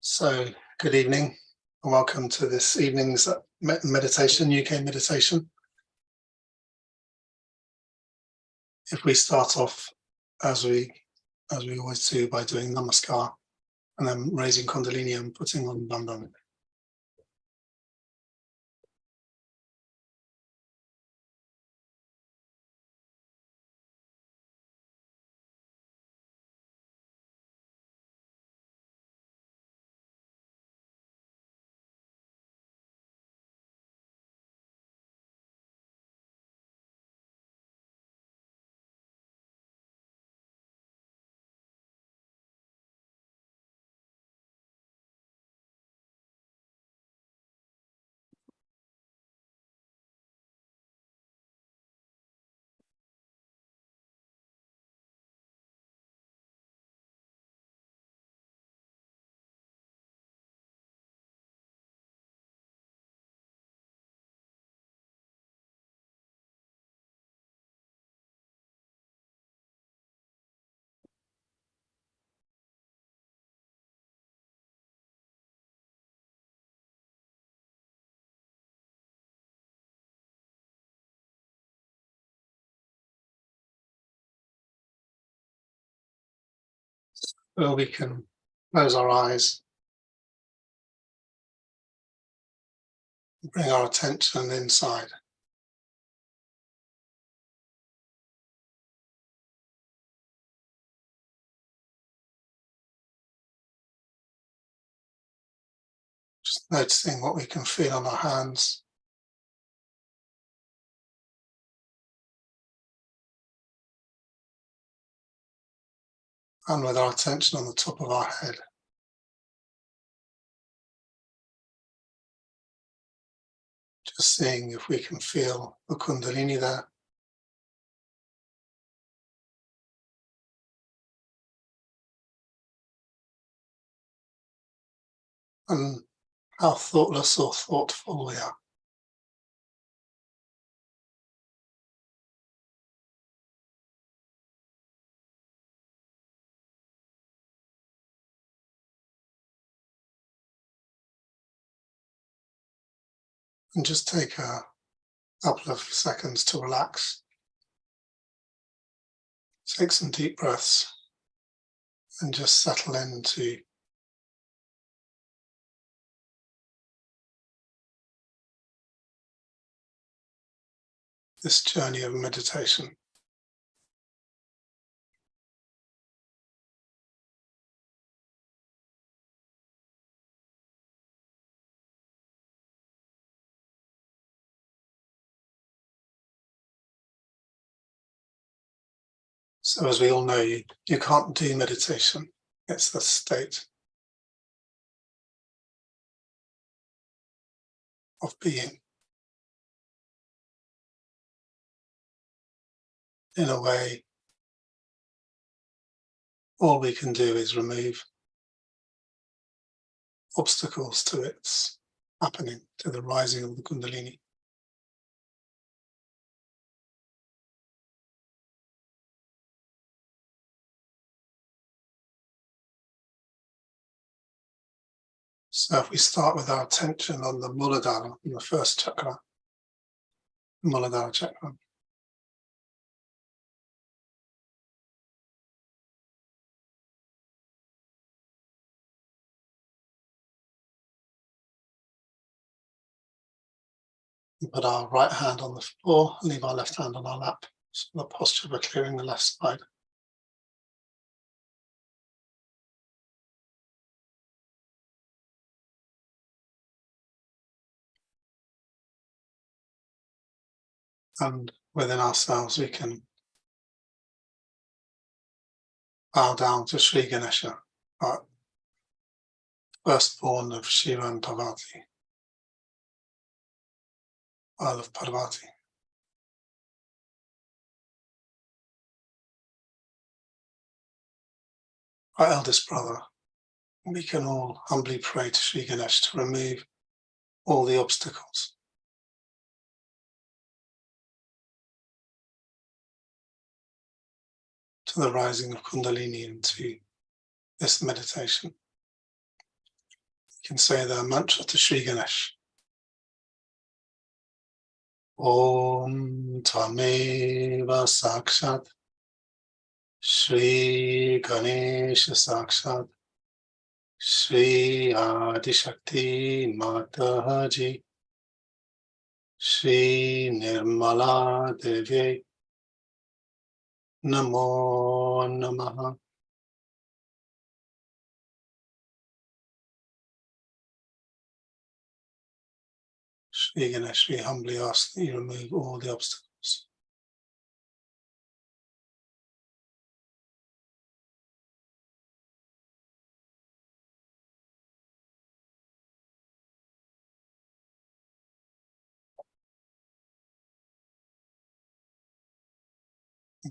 So, good evening and welcome to this evening's meditation, UK meditation. If we start off as we always do by doing namaskar and then raising kundalini and putting on bandhan. Well, we can close our eyes, bring our attention inside. Just noticing what we can feel on our hands. And with our attention on the top of our head. Just seeing if we can feel the kundalini there. And how thoughtless or thoughtful we are. And just take a couple of seconds to relax. Take some deep breaths and just settle into this journey of meditation. So as we all know, you can't do meditation. It's the state of being. In a way, all we can do is remove obstacles to its happening, to the rising of the kundalini. So if we start with our attention on the Muladhara, in the first chakra, Muladhara chakra. We put our right hand on the floor, leave our left hand on our lap. So the posture of clearing the left side. And within ourselves, we can bow down to Sri Ganesha, our firstborn of Shiva and Parvati, Earl of Parvati. Our eldest brother. We can all humbly pray to Sri Ganesh to remove all the obstacles. To the rising of Kundalini into this meditation. can say the mantra to Sri Ganesh. Om Tameva Sakshat Sri Ganesh Sakshat Sri Adishakti Mataji Sri Nirmala Devi Namo Namaha. Sri Ganesh, we humbly ask that you remove all the obstacles.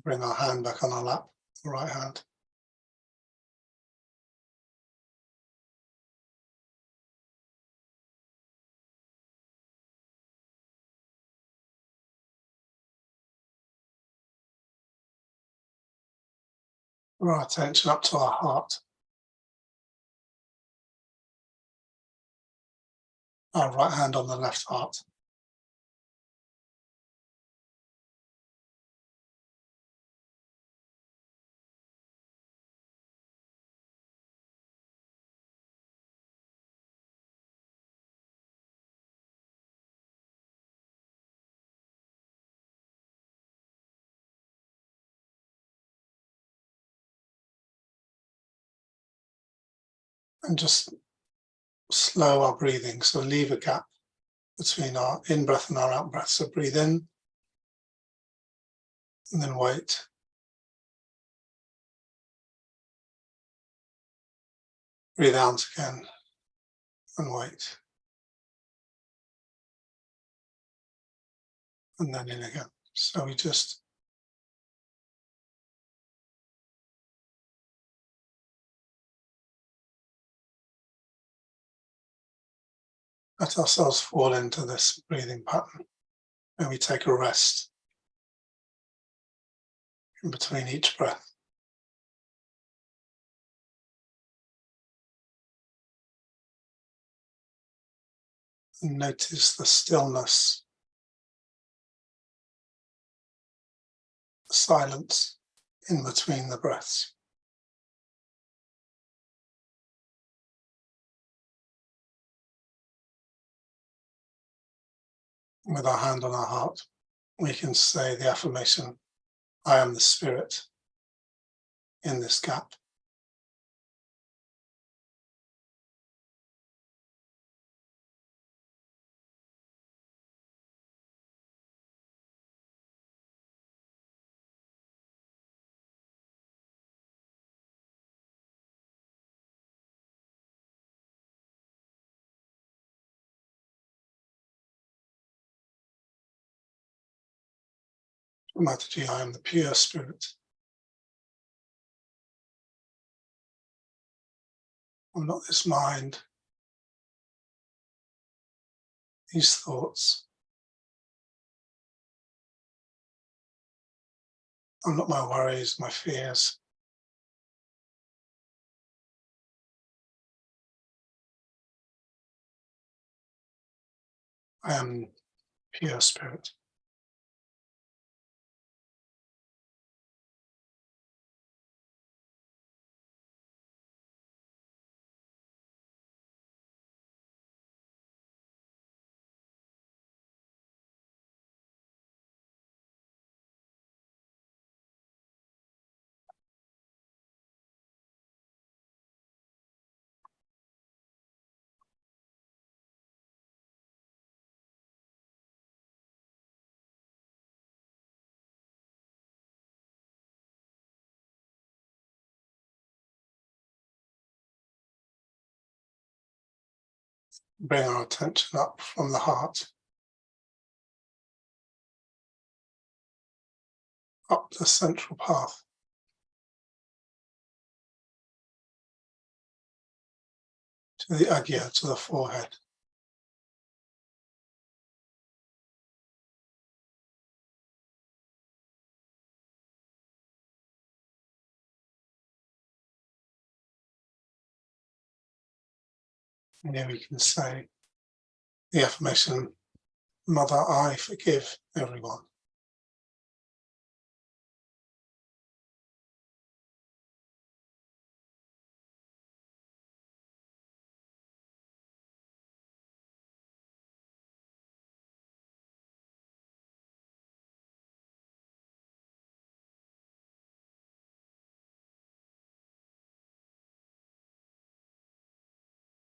Bring our hand back on our lap, the right hand. Draw our attention up to our heart. Our right hand on the left heart. And just slow our breathing. So leave a gap between our in-breath and our out-breath. So breathe in and then wait. Breathe out again and wait. And then in again. So we just let ourselves fall into this breathing pattern. And we take a rest in between each breath. And notice the stillness, the silence in between the breaths. With our hand on our heart, we can say the affirmation, I am the spirit in this gap. Mataji, I am the pure spirit. I'm not this mind, these thoughts. I'm not my worries, my fears. I am pure spirit. Bring our attention up from the heart, up the central path, to the agya, to the forehead. And then we can say the affirmation, Mother, I forgive everyone.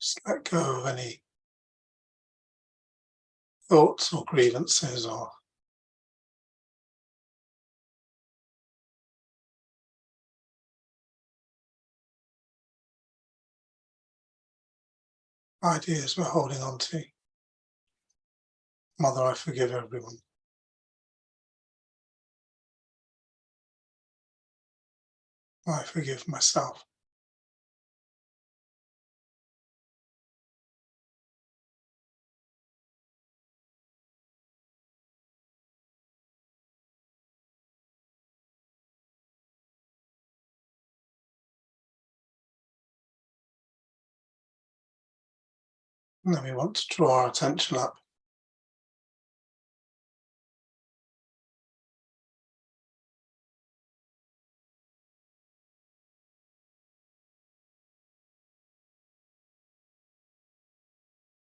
Just let go of any thoughts or grievances or ideas we're holding on to. Mother, I forgive everyone. I forgive myself. And then we want to draw our attention up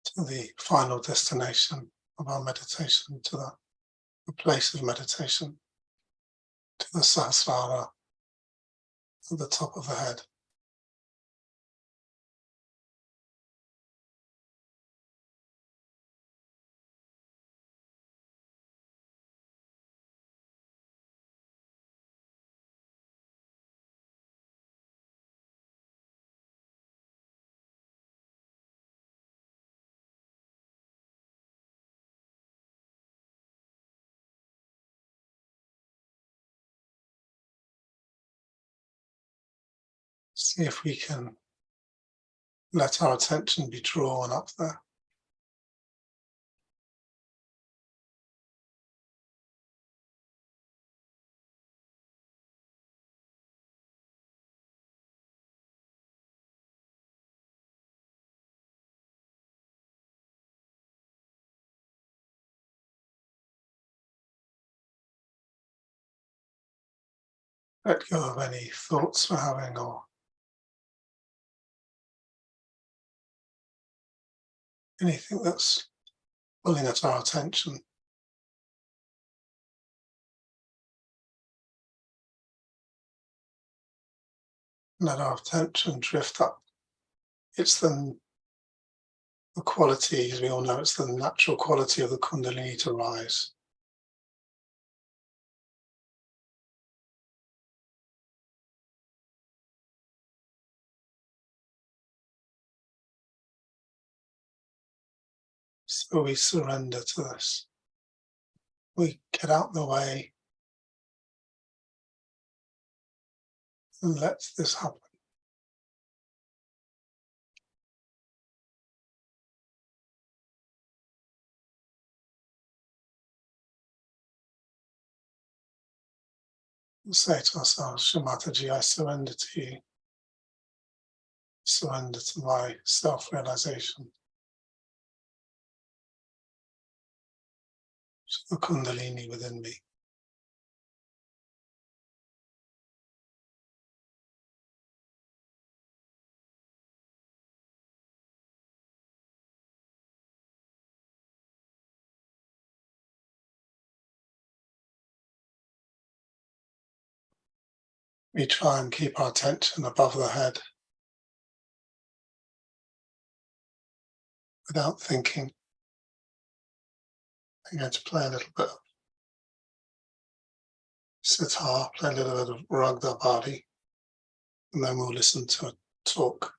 to the final destination of our meditation, to the place of meditation, to the Sahasrara at the top of the head. See if we can let our attention be drawn up there. Let go of any thoughts we're having or anything that's pulling at our attention. Let our attention drift up. It's the quality, as we all know, it's the natural quality of the Kundalini to rise. So we surrender to this. We get out the way and let this happen. And say to ourselves, Shamataji, I surrender to you. Surrender to my self-realization, to the Kundalini within me. We try and keep our attention above the head without thinking. I'm going to play a little bit of sitar, play a little bit of Ragda Bari, and then we'll listen to a talk.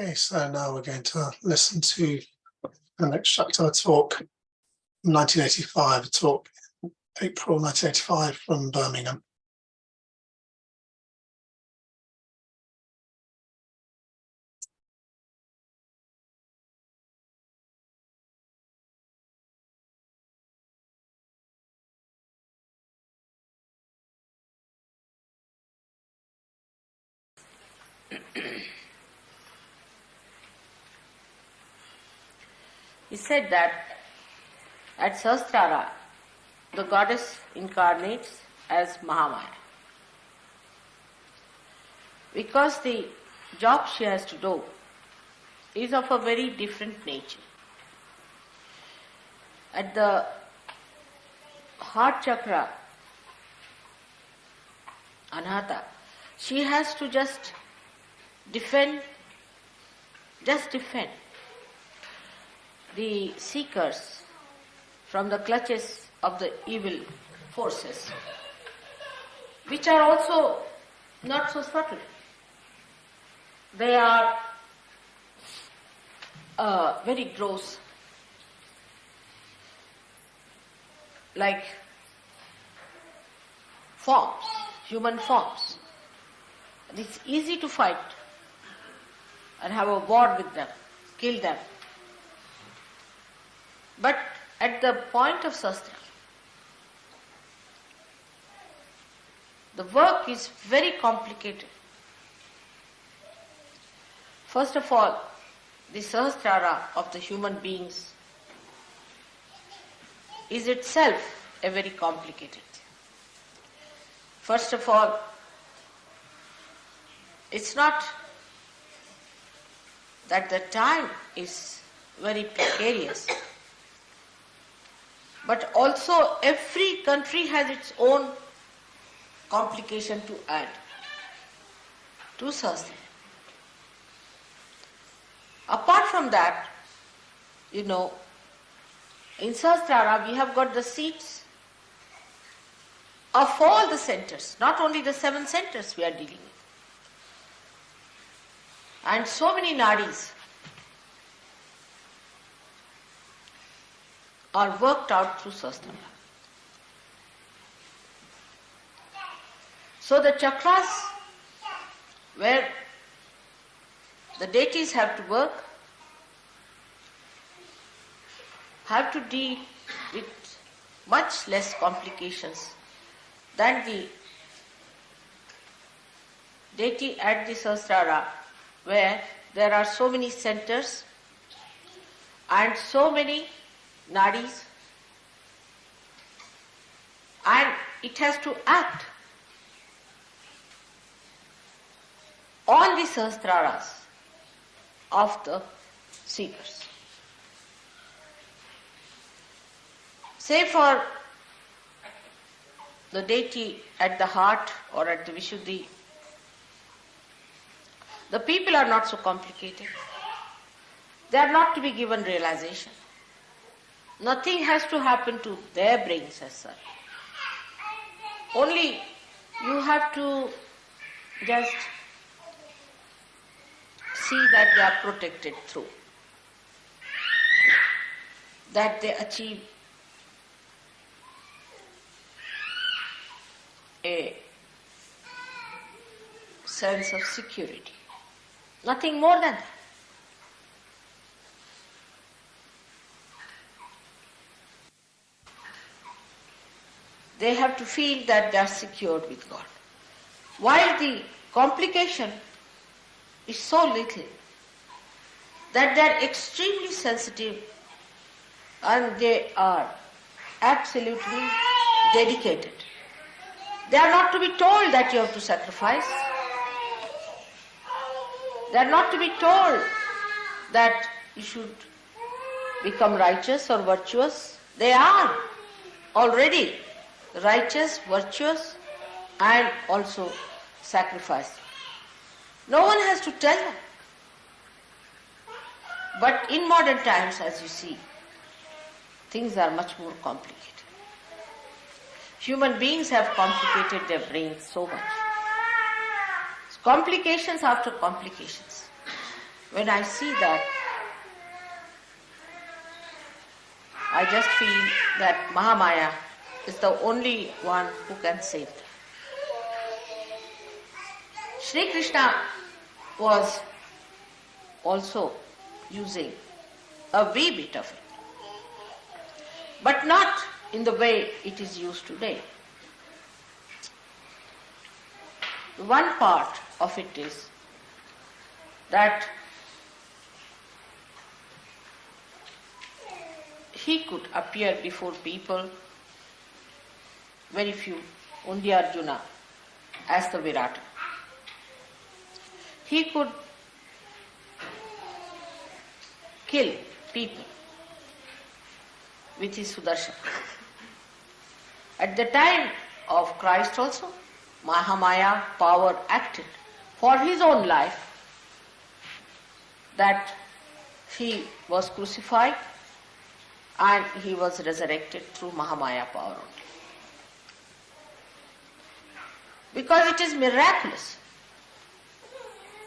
Okay, so now we're going to listen to an extract of a talk from 1985, a talk April 1985 from Birmingham. He said that at Sahasrara, the goddess incarnates as Mahamaya. Because the job she has to do is of a very different nature. At the heart chakra, Anahata, she has to just defend the seekers from the clutches of the evil forces, which are also not so subtle. They are very gross, like forms, human forms. And it's easy to fight and have a war with them, kill them. But at the point of Sastra, the work is very complicated. First of all, the Sahasrara of the human beings is itself a very complicated. First of all, it's not that the time is very precarious, but also every country has its own complication to add to Sahasrara. Apart from that, in Sahasrara we have got the seats of all the centers, not only the 7 centers we are dealing with. And so many nadis are worked out through Sahasrara. So the chakras where the deities have to work have to deal with much less complications than the deity at the Sahasrara, where there are so many centers and so many nadis, and it has to act on the Sahasraras of the seekers. Say for the deity at the heart or at the Vishuddhi, the people are not so complicated. They are not to be given realization. Nothing has to happen to their brains as such. Only you have to just see that they are protected through, that they achieve a sense of security. Nothing more than that. They have to feel that they are secured with God. While the complication is so little that they are extremely sensitive and they are absolutely dedicated. They are not to be told that you have to sacrifice. They are not to be told that you should become righteous or virtuous. They are already righteous, virtuous, and also sacrificing. No one has to tell them. But in modern times, as you see, things are much more complicated. Human beings have complicated their brains so much. Complications after complications. when I see that, I just feel that Mahamaya is the only one who can save them. Sri Krishna was also using a wee bit of it, but not in the way it is used today. One part of it is that he could appear before people, very few, only Arjuna, as the Virata. He could kill people with his Sudarshan. At the time of Christ also, Mahamaya power acted for his own life, that he was crucified and he was resurrected through Mahamaya power only. Because it is miraculous.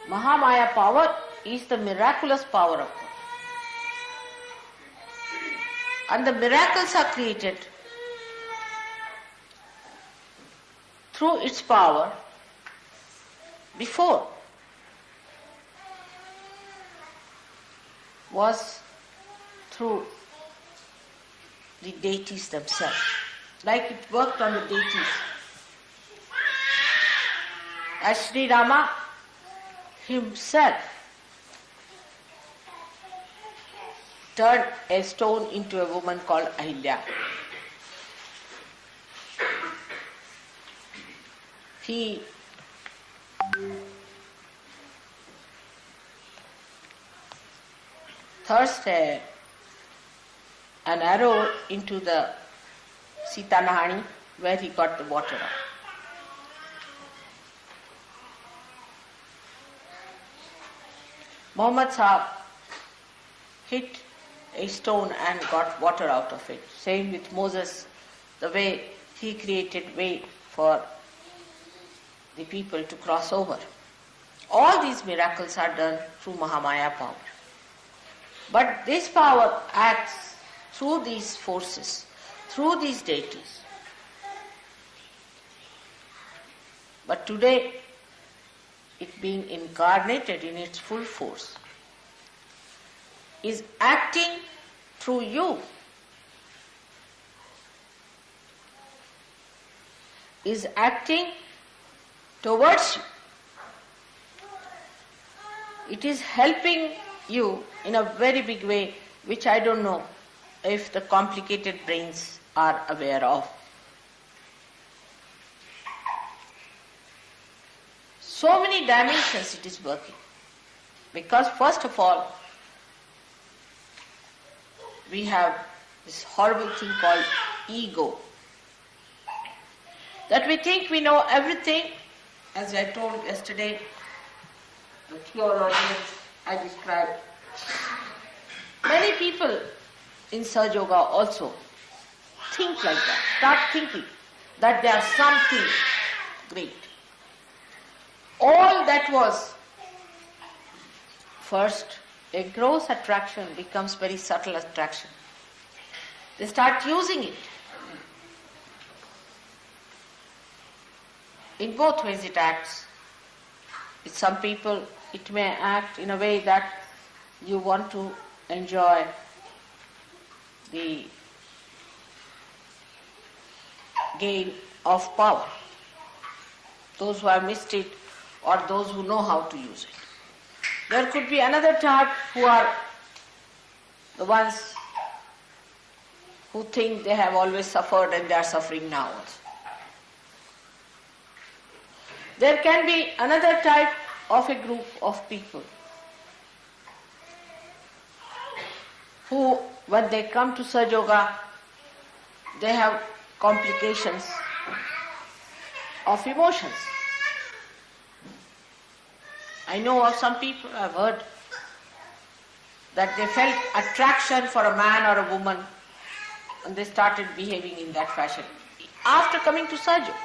Mahamaya power is the miraculous power of God. And the miracles are created through its power before was through the deities themselves, like it worked on the deities. As Sri Rama himself turned a stone into a woman called Ahilya. He thrust an arrow into the Sita Nahani where he got the water out. Muhammad Sahib hit a stone and got water out of it. Same with Moses, the way he created way for the people to cross over. All these miracles are done through Mahamaya power. But this power acts through these forces, through these deities. But today, it being incarnated in its full force, is acting through you, is acting towards you. It is helping you in a very big way, which I don't know if the complicated brains are aware of. So many dimensions it is working. Because first of all, we have this horrible thing called ego. That we think we know everything, as I told yesterday, the theologians I described. Many people in Sahaja Yoga also think like that, start thinking that they are something great. All that was first a gross attraction becomes very subtle attraction. They start using it. In both ways it acts. With some people it may act in a way that you want to enjoy the gain of power. Those who have missed it or those who know how to use it. There could be another type who are the ones who think they have always suffered and they are suffering now also. There can be another type of a group of people who, when they come to Sahaja Yoga, they have complications of emotions. I know of some people, I've heard, that they felt attraction for a man or a woman and they started behaving in that fashion after coming to Sahaja Yoga.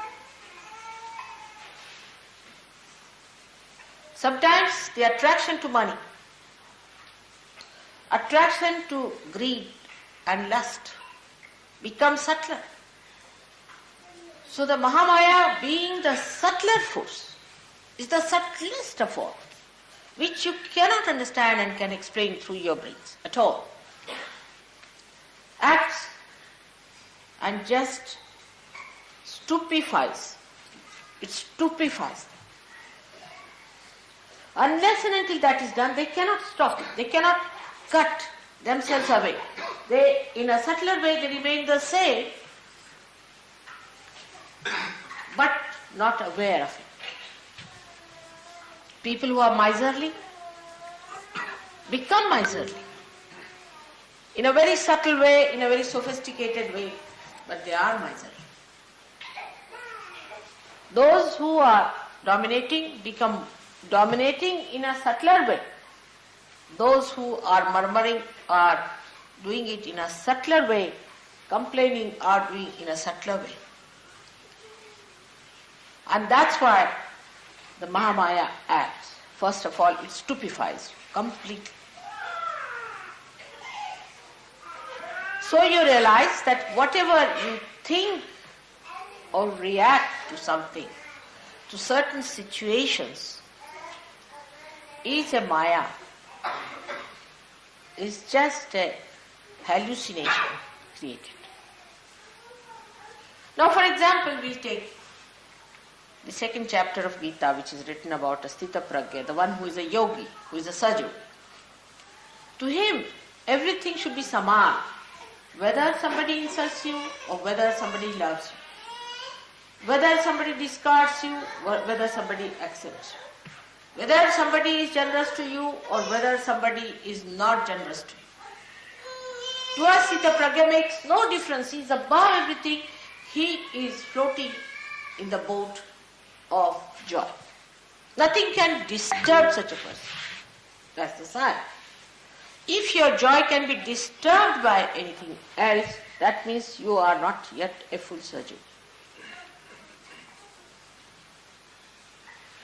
Sometimes the attraction to money, attraction to greed and lust becomes subtler. So the Mahamaya, being the subtler force, is the subtlest of all, which you cannot understand and can explain through your brains at all. Acts and just stupefies. It stupefies them. Unless and until that is done, they cannot stop it. They cannot cut themselves away. They, in a subtler way, they remain the same, but not aware of it. People who are miserly become miserly in a very subtle way, in a very sophisticated way, but they are miserly. Those who are dominating become dominating in a subtler way. Those who are murmuring are doing it in a subtler way. Complaining are doing in a subtler way. And that's why the Mahamaya acts. First of all, it stupefies you completely. So you realize that whatever you think or react to something, to certain situations, is a Maya, is just a hallucination created. Now, for example, we'll take the second chapter of Gita, which is written about a Sthita Pragya, the one who is a yogi, who is a Saju. To him, everything should be saman, whether somebody insults you or whether somebody loves you, whether somebody discards you or whether somebody accepts you, whether somebody is generous to you or whether somebody is not generous to you. To us, Sthita Pragya makes no difference. He is above everything. He is floating in the boat of joy. Nothing can disturb such a person. That's the sign. If your joy can be disturbed by anything else, that means you are not yet a full surgeon.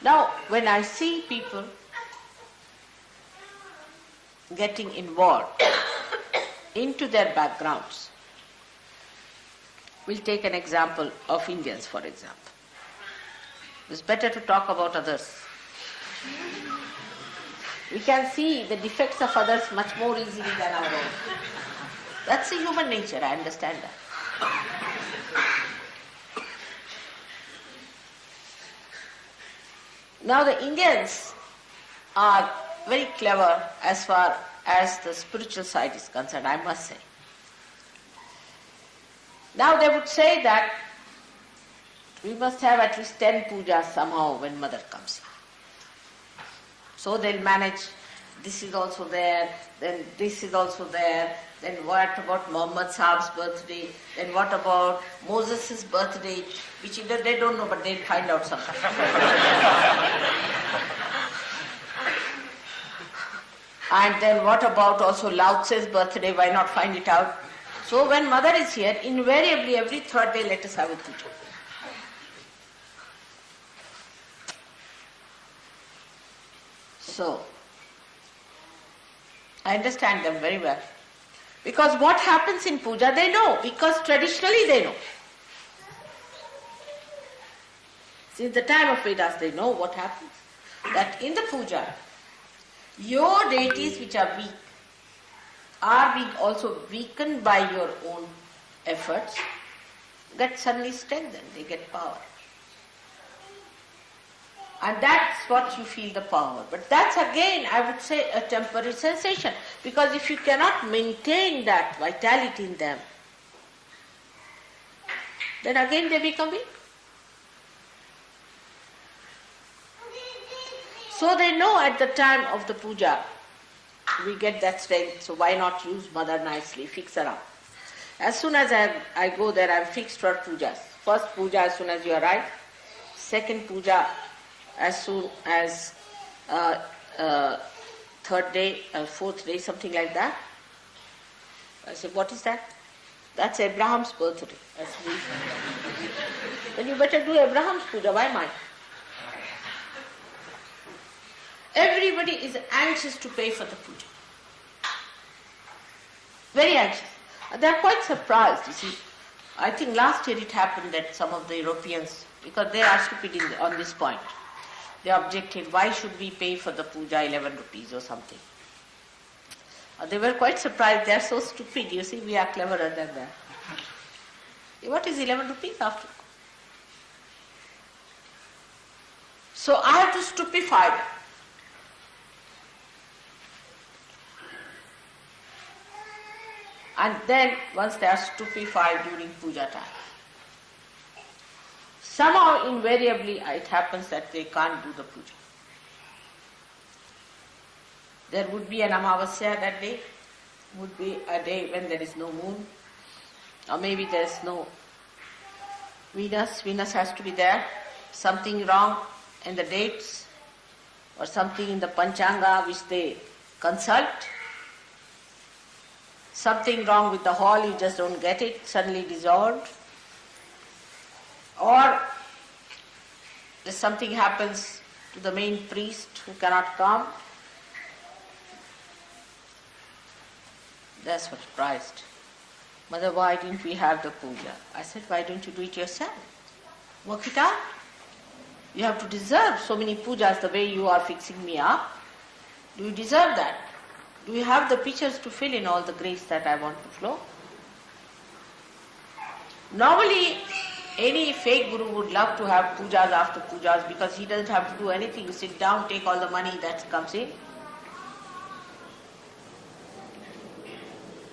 Now, when I see people getting involved into their backgrounds, we'll take an example of Indians, for example. It's better to talk about others. We can see the defects of others much more easily than our own. That's the human nature, I understand that. Now the Indians are very clever as far as the spiritual side is concerned, I must say. Now they would say that we must have at least 10 pujas somehow when mother comes in. So they'll manage, this is also there, then this is also there, then what about Muhammad Sahab's birthday, then what about Moses' birthday, which they don't know but they'll find out sometime. And then what about also Lao Tse's birthday, why not find it out? So when mother is here, invariably every third day let us have a puja. So, I understand them very well. Because what happens in puja they know, because traditionally they know. Since the time of Vedas they know what happens. That in the puja, your deities which are weak are being also weakened by your own efforts, get suddenly strengthened, they get power. And that's what you feel the power. But that's again, I would say, a temporary sensation. Because if you cannot maintain that vitality in them, then again they become weak. So they know at the time of the puja, we get that strength, so why not use mother nicely, fix her up. As soon as I go there, I'm fixed for pujas. First puja as soon as you arrive, second puja as soon as third day, fourth day, something like that. I say, what is that? That's Abraham's birthday. Then you better do Abraham's puja, why mine? Everybody is anxious to pay for the puja. very anxious. They are quite surprised, you see. I think last year it happened that some of the Europeans, because they are stupid on this point, they objected, why should we pay for the puja 11 rupees or something? They were quite surprised, they are so stupid, you see, we are cleverer than them. What is 11 rupees after? So I have to stupefy them. And then once they are stupefied during puja time, somehow invariably it happens that they can't do the puja. There would be an Amavasya that day, would be a day when there is no moon, or maybe there is no Venus has to be there, something wrong in the dates, or something in the Panchanga which they consult, something wrong with the hall, you just don't get it, suddenly dissolved, or there's something happens to the main priest who cannot come. That's what surprised. Mother, why didn't we have the puja? I said, why don't you do it yourself? Work it out. You have to deserve so many pujas the way you are fixing me up. Do you deserve that? Do you have the pitchers to fill in all the grace that I want to flow? Normally, any fake guru would love to have pujas after pujas because he doesn't have to do anything. You sit down, take all the money that comes in.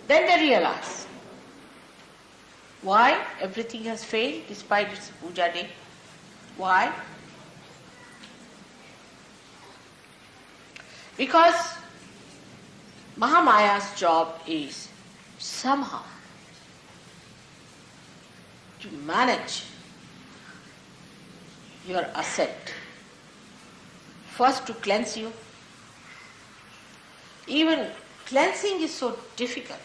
Then they realize why everything has failed despite its puja day. Why? Because Mahamaya's job is somehow to manage your asset. First to cleanse you. Even cleansing is so difficult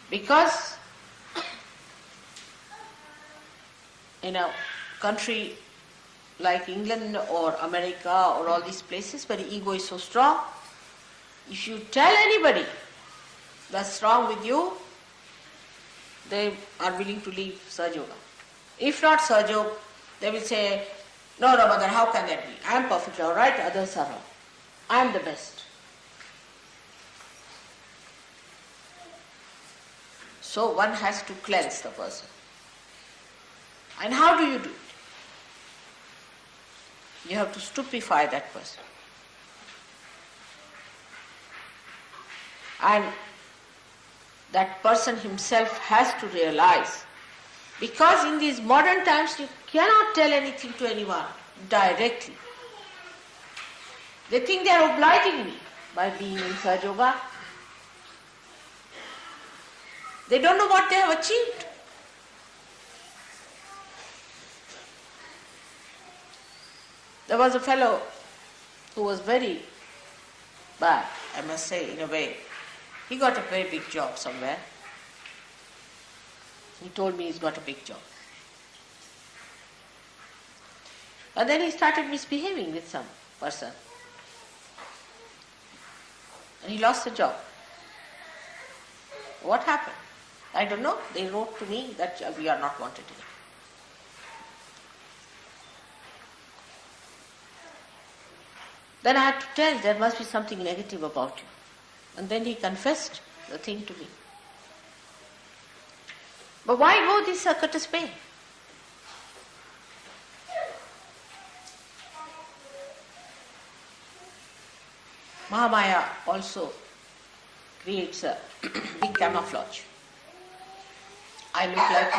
because in a country like England or America or all these places where the ego is so strong, if you tell anybody that's wrong with you, they are willing to leave Sahaja Yoga. If not Sahaja Yoga, they will say, no, mother, how can that be? I am perfectly all right, others are wrong. I am the best. So one has to cleanse the person. And how do you do it? You have to stupefy that person. And that person himself has to realize, because in these modern times you cannot tell anything to anyone directly. They think they are obliging me by being in Sahaja Yoga. They don't know what they have achieved. There was a fellow who was very bad, I must say, in a way. He got a very big job somewhere. He told me he's got a big job. And then he started misbehaving with some person. And he lost the job. What happened? I don't know. They wrote to me that we are not wanted anymore. Then I had to tell there must be something negative about you. And then he confessed the thing to me. But why go this circuitous pain? Mahamaya also creates a big camouflage. I look like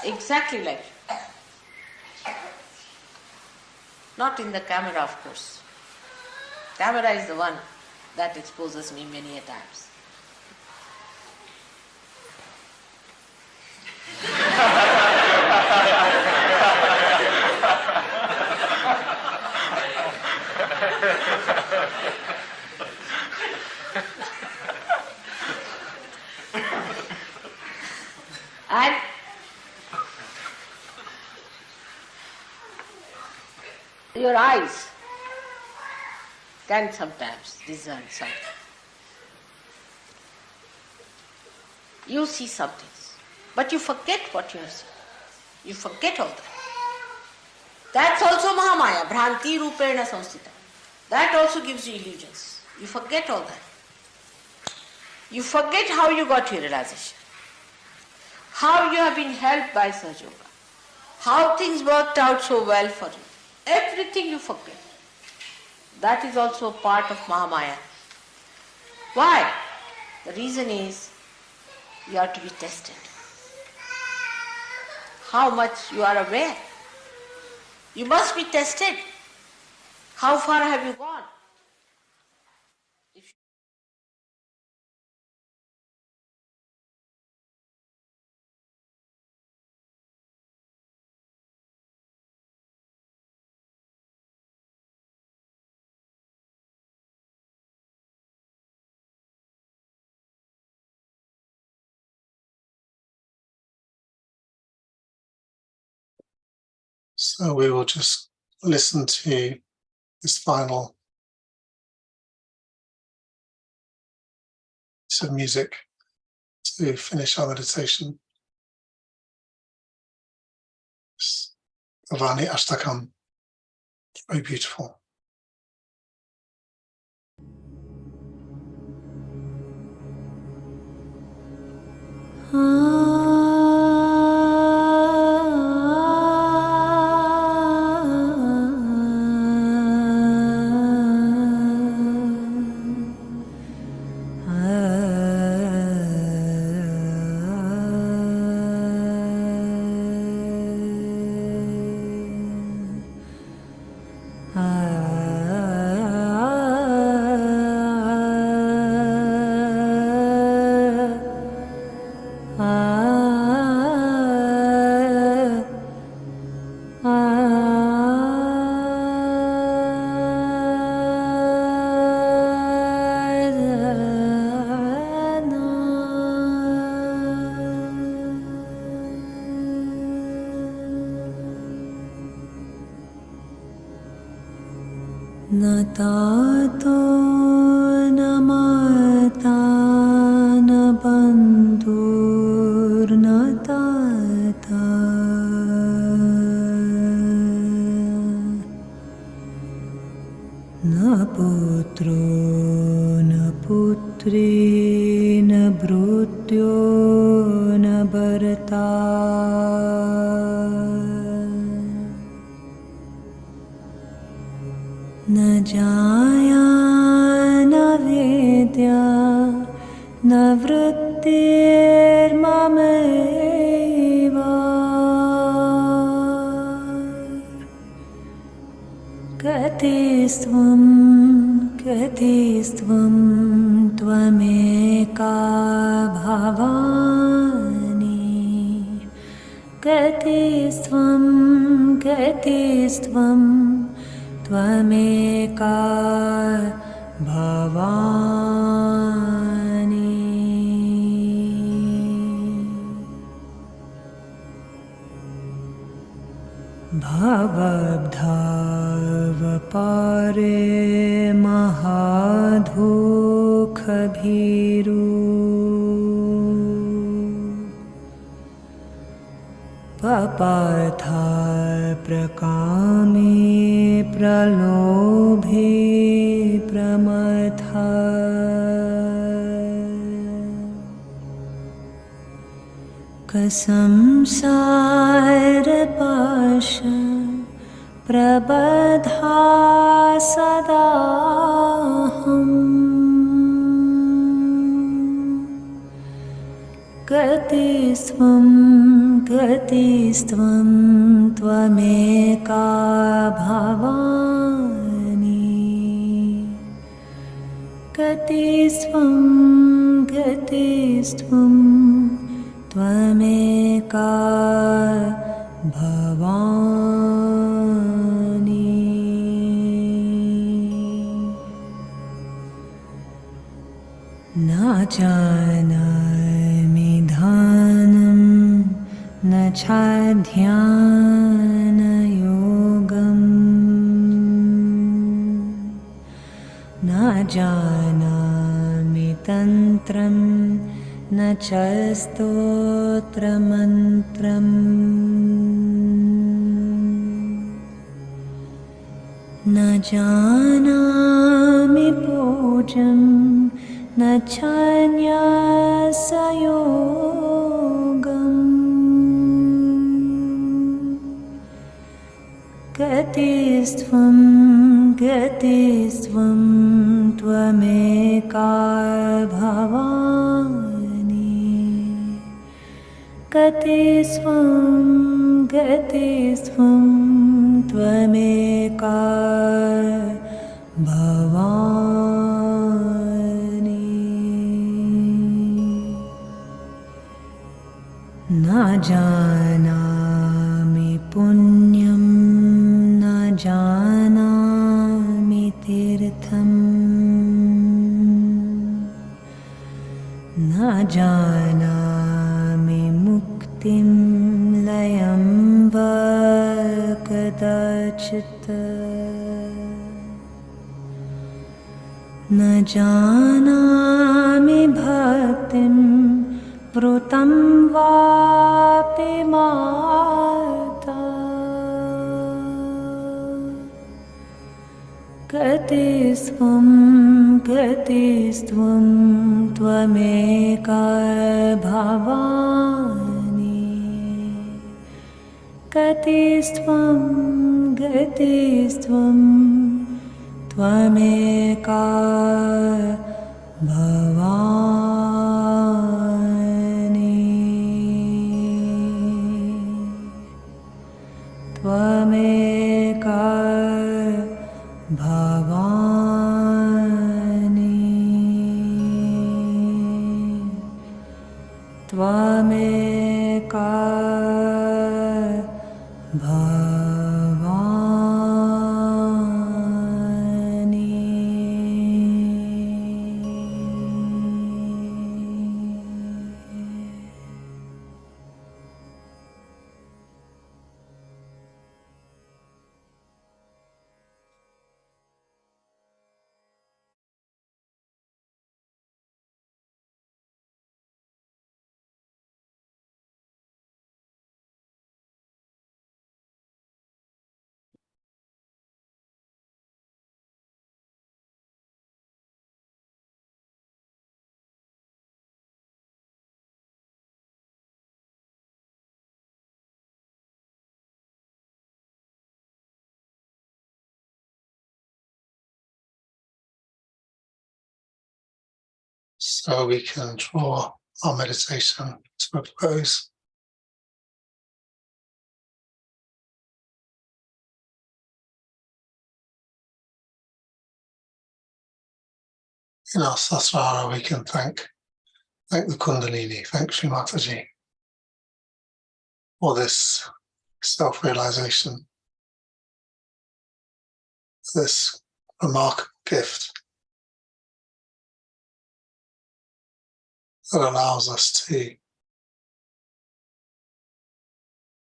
you, exactly like you. Not in the camera, of course. Camera is the one that exposes me many a times. And your eyes can sometimes discern something. you see some things, but you forget what you have seen. You forget all that. That's also Mahamaya, Bhranti Rupena Samstita. That also gives you illusions. You forget all that. You forget how you got your realization, how you have been helped by Sahaja Yoga, how things worked out so well for you. Everything you forget. That is also a part of Mahamaya. Why? The reason is you have to be tested. How much you are aware. You must be tested. How far have you gone? So we will just listen to this final piece of music to finish our meditation. Avani Ashtakam, very beautiful. न तातो न माता न बन्धुर्न ताता न पुत्रो न पुत्री न भृत्यो न भर्ता न जाया न वेद्या न वृत्तिर्ममैव कतिस्त्वं त्वमेका भवानि कतिस्त्वं त्वमेका भवानि भवद्भावपारे महादुःखभीरु पपाथा प्रकामे प्रलोभे प्रमथा कसंसारपाश प्रबधा सदाहम् कतिस्त्वं त्वमेका भवानि कतिस्त्वं त्वमेका भवानि न जानामि ध्यानं न च ध्यानयोगम् न जानामि तन्त्रं न च स्तोत्रमन्त्रम् न जानामि पूजं न चान्यसयोगम् गतिस्त्वं गतिस्त्वं त्वमेका भवानि गतिस्त्वं गतिस्त्वं त्वमेका भवानि न जानामि पुण्यं न जानामि तीर्थम् न जानामि मुक्तिं लयं वा कदाचित् न जानामि भक्तिं वृतं वापि माता गतिस्त्वं गतिस्त्वं त्वमेका भवानि गतिस्त्वं गतिस्त्वं त्वमेका भवानि त्वमेका भवानि त्वमेका So we can draw our meditation to a close. In our sasrara, we can thank the Kundalini, thank Shri Mataji for this self-realization, this remarkable gift that allows us to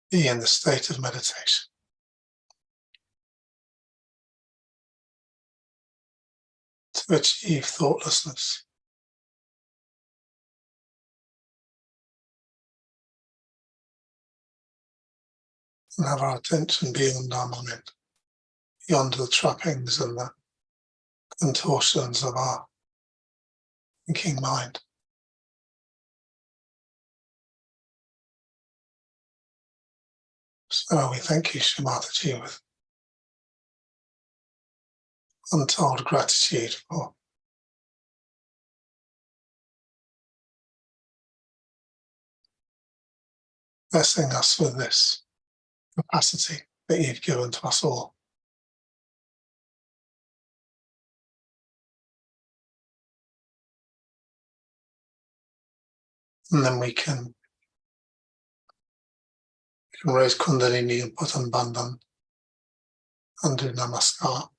be in the state of meditation. To achieve thoughtlessness. And have our attention beyond our mind, beyond the trappings and the contortions of our thinking mind. So we thank you, Shri Mataji, with untold gratitude for blessing us with this capacity that you've given to us all. And then we can raise Kundalini and put on Bandhan and do Namaskar.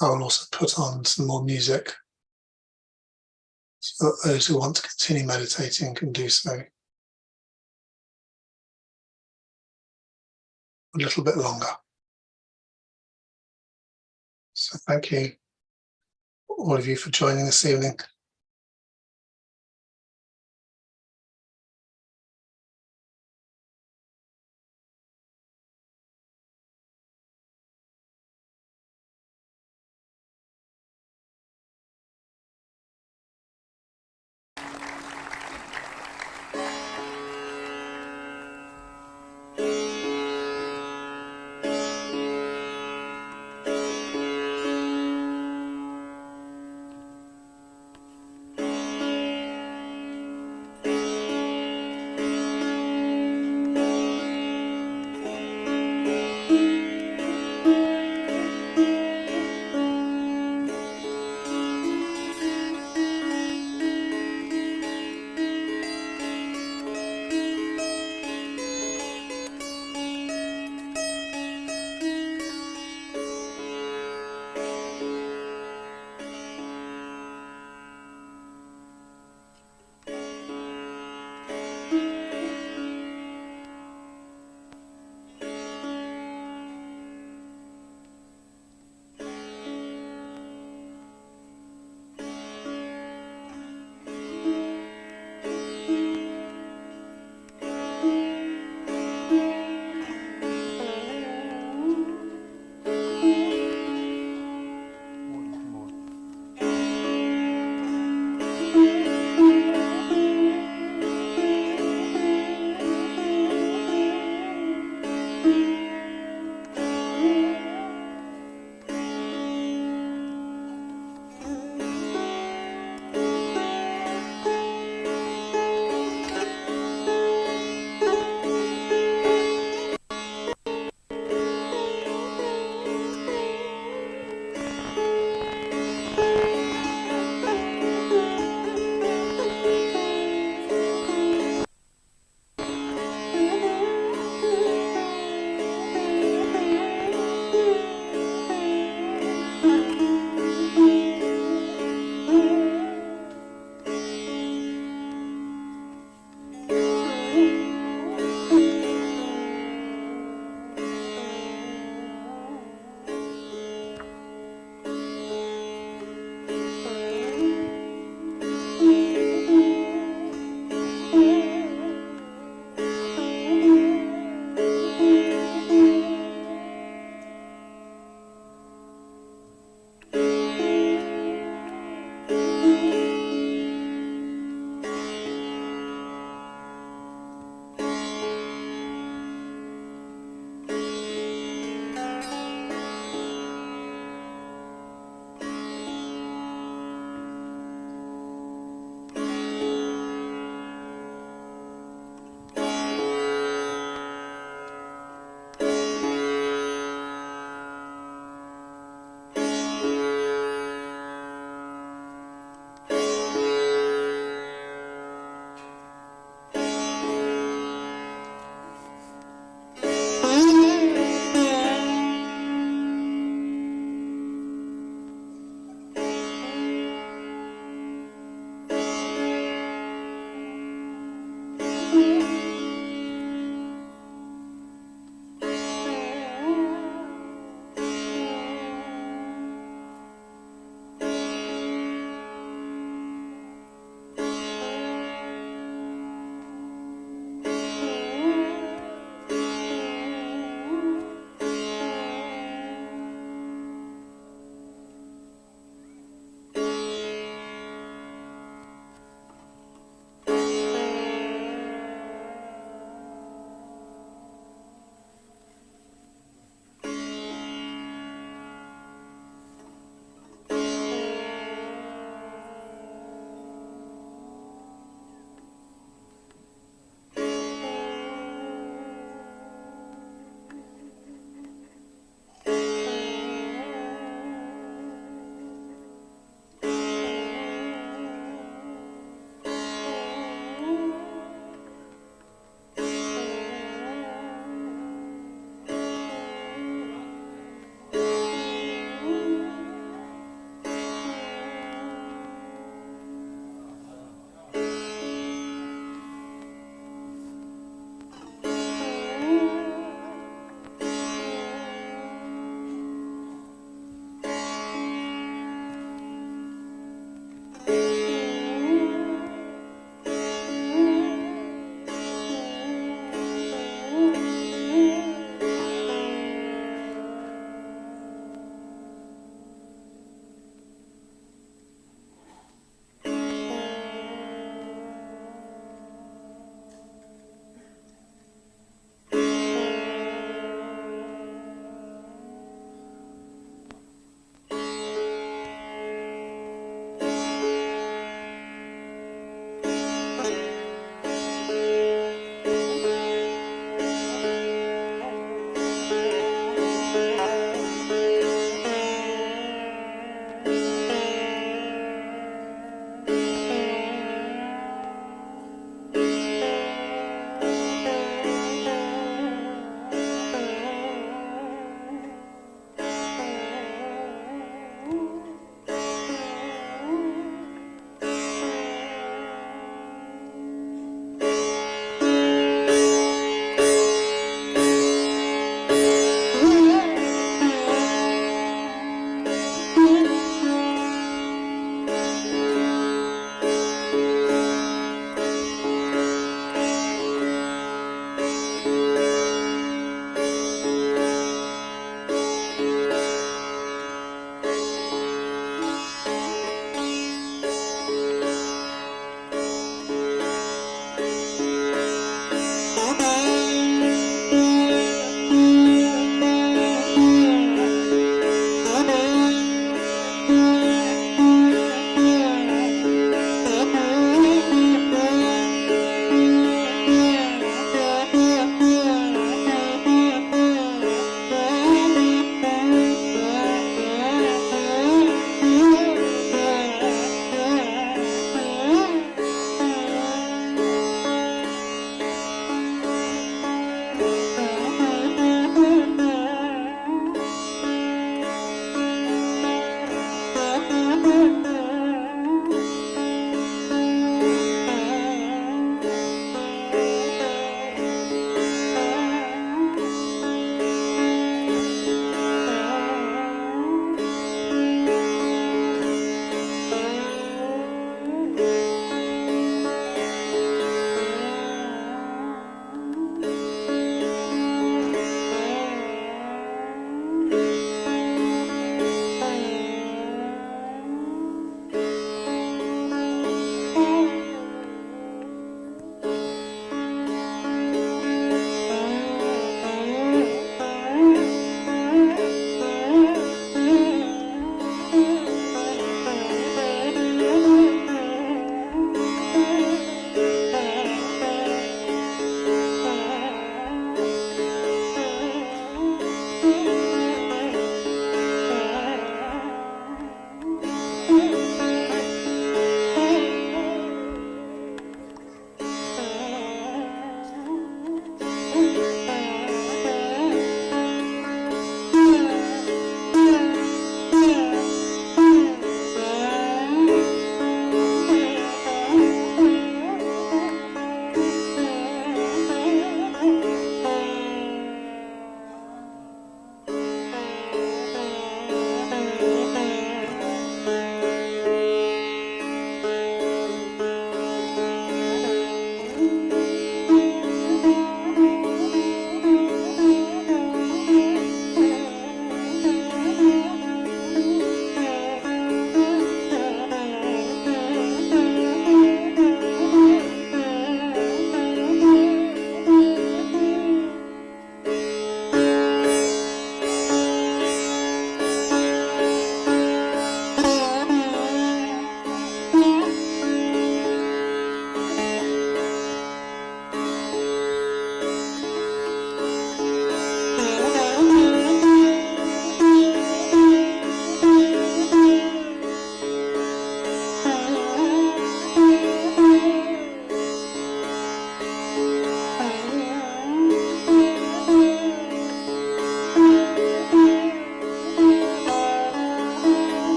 I will also put on some more music so that those who want to continue meditating can do so a little bit longer. So thank you, all of you, for joining this evening.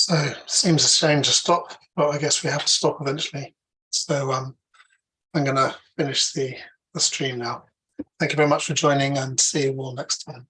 So seems a shame to stop, but I guess we have to stop eventually. So I'm going to finish the stream now. Thank you very much for joining, and see you all next time.